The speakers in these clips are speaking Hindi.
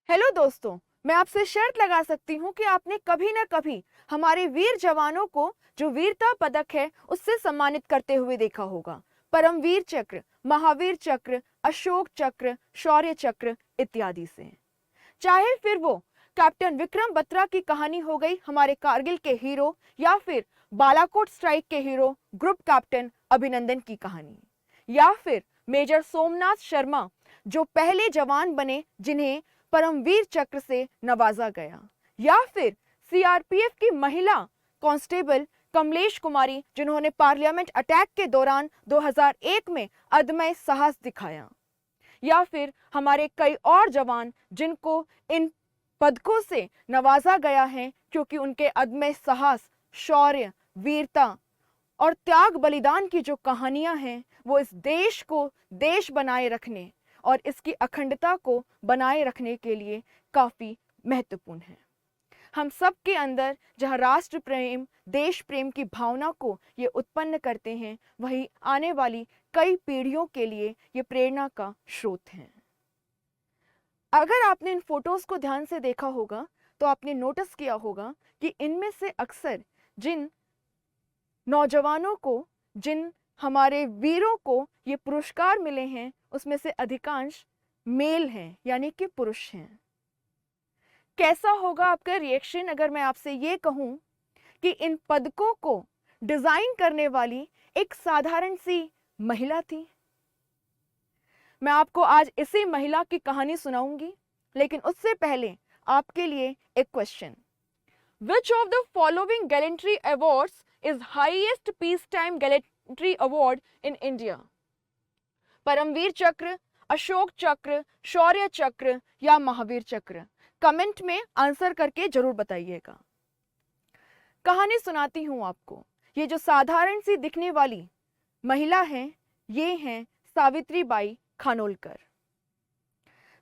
हेलो दोस्तों, मैं आपसे शर्त लगा सकती हूँ कि आपने कभी न कभी हमारे वीर जवानों को जो वीरता पदक है उससे सम्मानित करते हुए देखा होगा। परमवीर चक्र, महावीर चक्र, अशोक चक्र, शौर्य चक्र इत्यादि से। चाहे फिर वो कैप्टन विक्रम बत्रा की कहानी हो गई हमारे कारगिल के हीरो, या फिर बालाकोट स्ट्राइक के हीरो ग्रुप कैप्टन अभिनंदन की कहानी, या फिर मेजर सोमनाथ शर्मा जो पहले जवान बने जिन्हें परमवीर चक्र से नवाजा गया, या फिर सीआरपीएफ की महिला कांस्टेबल कमलेश कुमारी जिन्होंने पार्लियामेंट अटैक के दौरान 2001 में अदम्य साहस दिखाया, या फिर हमारे कई और जवान जिनको इन पदकों से नवाजा गया है क्योंकि उनके अदम्य साहस, शौर्य, वीरता और त्याग बलिदान की जो कहानियां हैं वो इस देश को देश बनाए रखने और इसकी अखंडता को बनाए रखने के लिए काफी महत्वपूर्ण है। हम सब के अंदर जहाँ राष्ट्र प्रेम, देश प्रेम की भावना को ये उत्पन्न करते हैं, वही आने वाली कई पीढ़ियों के लिए ये प्रेरणा का स्रोत हैं। अगर आपने इन फोटोज को ध्यान से देखा होगा तो आपने नोटिस किया होगा कि इनमें से अक्सर जिन नौजवानों को, जिन हमारे वीरों को ये पुरस्कार मिले हैं उसमें से अधिकांश मेल हैं, यानी कि पुरुष हैं। कैसा होगा आपका रिएक्शन अगर मैं आपसे ये कहूं कि इन पदकों को डिजाइन करने वाली एक साधारण सी महिला थी। मैं आपको आज इसी महिला की कहानी सुनाऊंगी, लेकिन उससे पहले आपके लिए एक question. Which of the following gallantry awards is highest peacetime gallantry award in India? Paramvir Chakra, Ashok चक्र, शौर्य चक्र या महावीर चक्र? कमेंट में आंसर करके जरूर बताइएगा। कहानी सुनाती हूं आपको। ये जो साधारण सी दिखने वाली महिला है, ये हैं सावित्री बाई खानोलकर।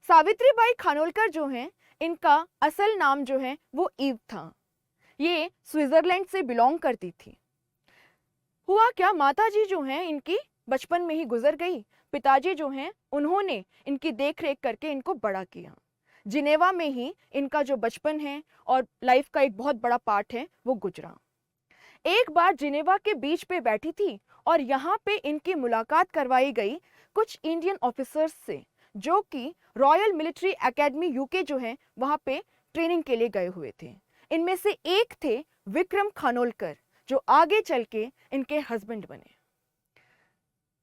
सावित्री बाई खानोलकर जो हैं, इनका असल नाम जो है वो ईव था। ये स्विट्जरलैंड से बिलोंग करती थी। हुआ क्या, माताजी जो हैं इनकी बचपन में ही गुजर गई। पिताजी जो हैं उन्होंने इनकी देखरेख करके इनको बड़ा किया। जिनेवा में ही इनका जो बचपन है और लाइफ का एक बहुत बड़ा पार्ट है वो गुजरा। एक बार जिनेवा के बीच पे बैठी थी और यहाँ पे इनकी मुलाकात करवाई गई कुछ इंडियन ऑफिसर्स से जो कि रॉयल मिलिट्री एकेडमी यूके जो है वहाँ पे ट्रेनिंग के लिए गए हुए थे। इनमें से एक थे विक्रम खानोलकर जो आगे चल के इनके हस्बैंड बने।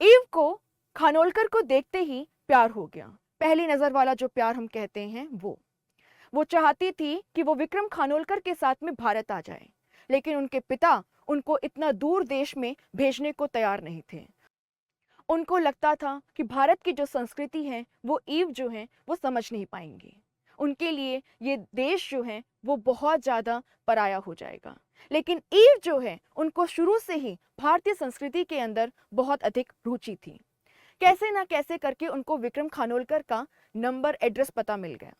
ईव को खानोलकर को देखते ही प्यार हो गया। पहली नजर वाला जो प्यार हम कहते हैं वो चाहती थी कि वो विक्रम खानोलकर के साथ में भारत आ जाए, लेकिन उनके पिता उनको इतना दूर देश में भेजने को तैयार नहीं थे। उनको लगता था कि भारत की जो संस्कृति है वो ईव जो है वो समझ नहीं पाएंगी। उनके लिए ये देश जो है वो बहुत ज़्यादा पराया हो जाएगा। लेकिन ईव जो है उनको शुरू से ही भारतीय संस्कृति के अंदर बहुत अधिक रुचि थी। कैसे ना कैसे करके उनको विक्रम खानोलकर का नंबर, एड्रेस पता मिल गया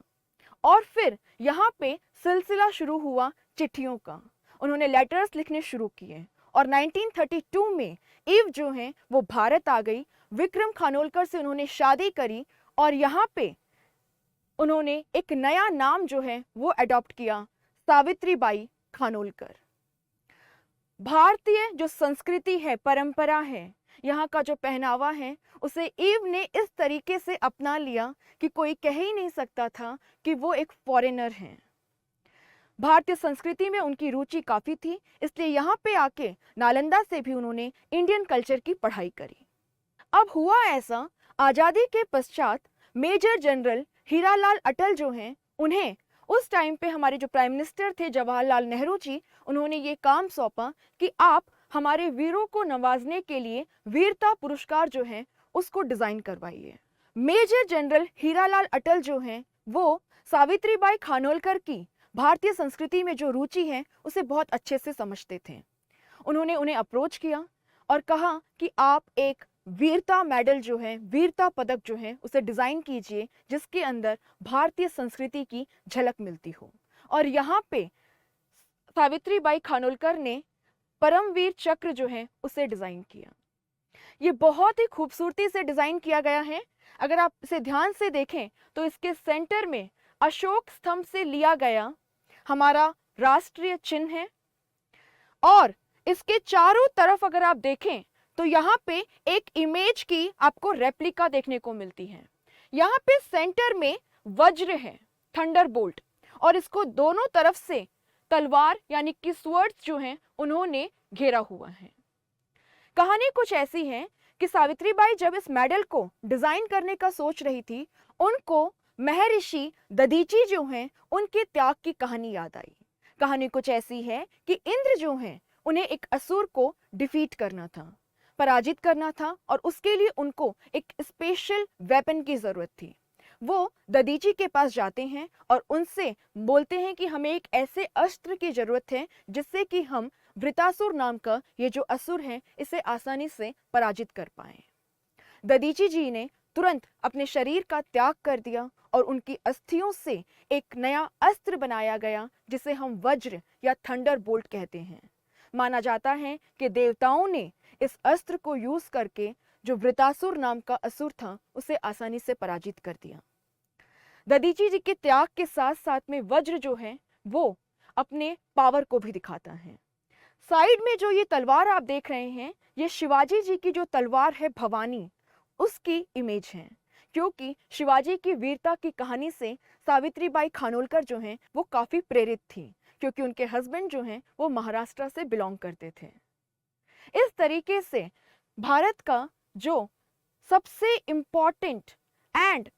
और फिर यहाँ पे सिलसिला शुरू हुआ चिट्ठियों का। उन्होंने लेटर्स लिखने शुरू किए और 1932 में ईव जो है वो भारत आ गई। विक्रम खानोलकर से उन्होंने शादी करी और यहाँ पे उन्होंने एक नया नाम जो है वो अडॉप्ट किया, सावित्री बाई खानोलकर। भारतीय जो संस्कृति है, परंपरा है, यहाँ का जो पहनावा है, उसे ईव ने इस तरीके से अपना लिया कि कोई कह ही नहीं सकता था कि वो एक फॉरेनर हैं। भारतीय संस्कृति में उनकी रुचि काफ़ी थी, इसलिए यहाँ पे आके नालंदा से भी उन्होंने इंडियन कल्चर की पढ़ाई करी। अब हुआ ऐसा, आज़ादी के पश्चात मेजर जनरल हीरालाल अटल जो हैं, उन्हें उस टाइम पे हमारे जो प्राइम मिनिस्टर थे जवाहरलाल नेहरू जी, उन्होंने ये काम सौंपा कि आप हमारे वीरों को नवाजने के लिए वीरता पुरस्कार जो है उसको डिज़ाइन करवाइए। मेजर जनरल हीरालाल अटल जो हैं वो सावित्री बाई खानोलकर की भारतीय संस्कृति में जो रुचि है उसे बहुत अच्छे से समझते थे। उन्होंने उन्हें अप्रोच किया और कहा कि आप एक वीरता मेडल जो है, वीरता पदक जो है उसे डिज़ाइन कीजिए जिसके अंदर भारतीय संस्कृति की झलक मिलती हो। और यहाँ पे सावित्री बाई खानोलकर ने परमवीर चक्र जो है उसे डिज़ाइन किया। ये बहुत ही खूबसूरती से डिज़ाइन किया गया है। अगर आप इसे ध्यान से देखें तो इसके सेंटर में अशोक स्तंभ से लिया गया हमारा राष्ट्रीय चिन्ह है। और इसके चारों तरफ अगर आप देखें तो यहाँ पे एक इमेज की आपको रेप्लिका देखने को मिलती है। यहाँ पे सेंटर में वज्र है, थंडरबोल्ट, और इसको दोनों तरफ से तलवार यानी कि स्वर्ड्स जो हैं उन्होंने घेरा हुआ है। कहानी कुछ ऐसी है कि सावित्रीबाई जब इस मेडल को डिजाइन करने का सोच रही थी, उनको महर्षि दधीची जो हैं उनके त्याग की कहानी याद आई। कहानी कुछ ऐसी है कि इंद्र जो हैं उन्हें एक असुर को डिफीट करना था, पराजित करना था, और उसके लिए उनको एक स्पेशल वेपन की जरूरत थी। वो दधीची के पास जाते हैं और उनसे बोलते हैं कि हमें एक ऐसे अस्त्र की जरूरत है जिससे कि हम वृतासुर नाम का ये जो असुर है इसे आसानी से पराजित कर पाएं। दधीची जी ने तुरंत अपने शरीर का त्याग कर दिया और उनकी अस्थियों से एक नया अस्त्र बनाया गया जिसे हम वज्र या थंडरबोल्ट कहते हैं। माना जाता है कि देवताओं ने इस अस्त्र को यूज करके जो वृतासुर नाम का असुर था उसे आसानी से पराजित कर दिया। दधीची जी के त्याग के साथ साथ में वज्र जो है वो अपने पावर को भी दिखाता है। साइड में जो ये तलवार आप देख रहे हैं ये शिवाजी जी की जो तलवार है भवानी, उसकी इमेज है, क्योंकि शिवाजी की वीरता की कहानी से सावित्रीबाई खानोलकर जो हैं वो काफी प्रेरित थी, क्योंकि उनके हस्बैंड जो हैं वो महाराष्ट्र से बिलोंग करते थे। इस तरीके से भारत का जो सबसे इंपॉर्टेंट एंड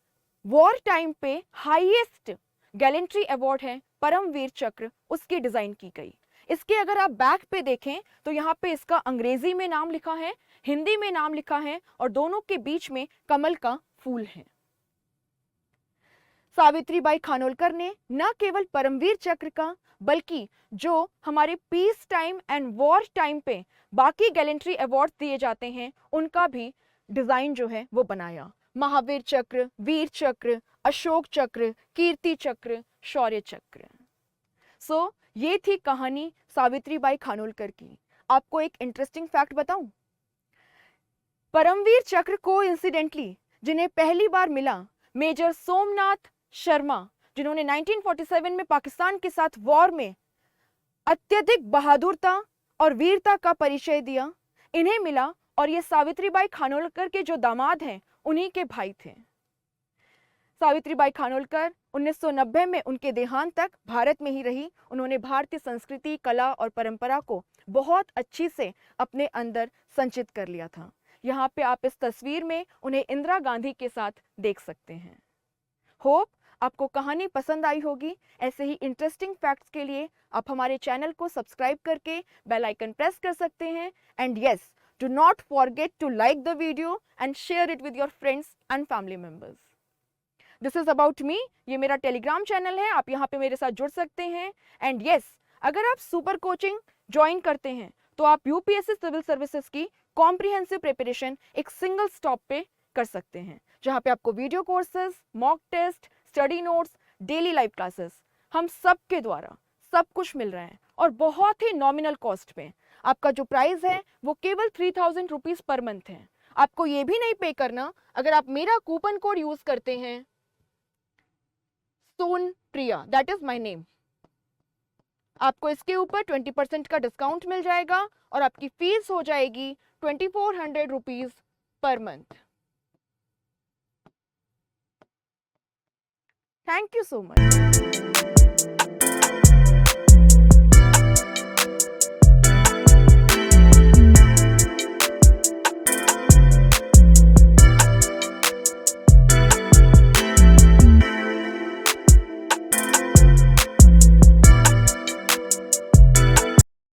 वॉर टाइम पे हाईएस्ट गैलेंट्री अवार्ड है परमवीर चक्र, उसकी डिजाइन की गई। इसके अगर आप बैक पे देखें तो यहाँ पे इसका अंग्रेजी में नाम लिखा है, हिंदी में नाम लिखा है, और दोनों के बीच में कमल का फूल है। सावित्रीबाई खानोलकर ने न केवल परमवीर चक्र का बल्कि जो हमारे peace time and war time पे बाकी गैलेंट्री अवार्ड दिए जाते हैं उनका भी डिजाइन जो है वो बनाया। महावीर चक्र, वीर चक्र, अशोक चक्र, कीर्ति चक्र, शौर्य चक्र। सो ये थी कहानी सावित्रीबाई खानोलकर की। आपको एक इंटरेस्टिंग फैक्ट बताऊं, परमवीर चक्र को इंसिडेंटली जिन्हें पहली बार मिला मेजर सोमनाथ शर्मा, जिन्होंने 1947 में पाकिस्तान के साथ वॉर में अत्यधिक बहादुरता और वीरता का परिचय दिया, इन्हें मिला, और ये सावित्रीबाई खानोलकर के जो दामाद हैं उन्हीं के भाई थे। सावित्रीबाई खानोलकर 1990 में उनके देहांत तक भारत में ही रही। उन्होंने भारतीय संस्कृति, कला और परंपरा को बहुत अच्छी से अपने अंदर संचित कर लिया था। यहाँ पे आप इस तस्वीर में उन्हें इंदिरा गांधी के साथ देख सकते हैं। होप आपको कहानी पसंद आई होगी। ऐसे ही इंटरेस्टिंग फैक्ट्स के लिए आप हमारे चैनल को सब्सक्राइब करके बेल आइकन प्रेस कर सकते हैं। And yes, do not forget to like the video and share it with your friends and family members. This is about me, ये मेरा टेलीग्राम चैनल है, आप यहाँ पे मेरे साथ जुड़ सकते हैं। एंड यस, अगर आप सुपर कोचिंग ज्वाइन करते हैं तो आप यूपीएससी सिविल सर्विसेज की कॉम्प्रिहेंसिव प्रिपरेशन एक सिंगल स्टॉप पे कर सकते हैं, जहाँ पे आपको video courses, mock test, study notes, daily live classes, हम सबके द्वारा सब कुछ मिल रहा है और बहुत ही नॉमिनल कॉस्ट पे। आपका जो प्राइस है वो केवल 3000 रुपीज पर मंथ है। आपको ये भी नहीं पे करना अगर आप मेरा कूपन कोड यूज करते हैं सोन प्रिया, दैट इज माई नेम, आपको इसके ऊपर 20% का डिस्काउंट मिल जाएगा और आपकी फीस हो जाएगी 2400 rupees per month. Thank you so much.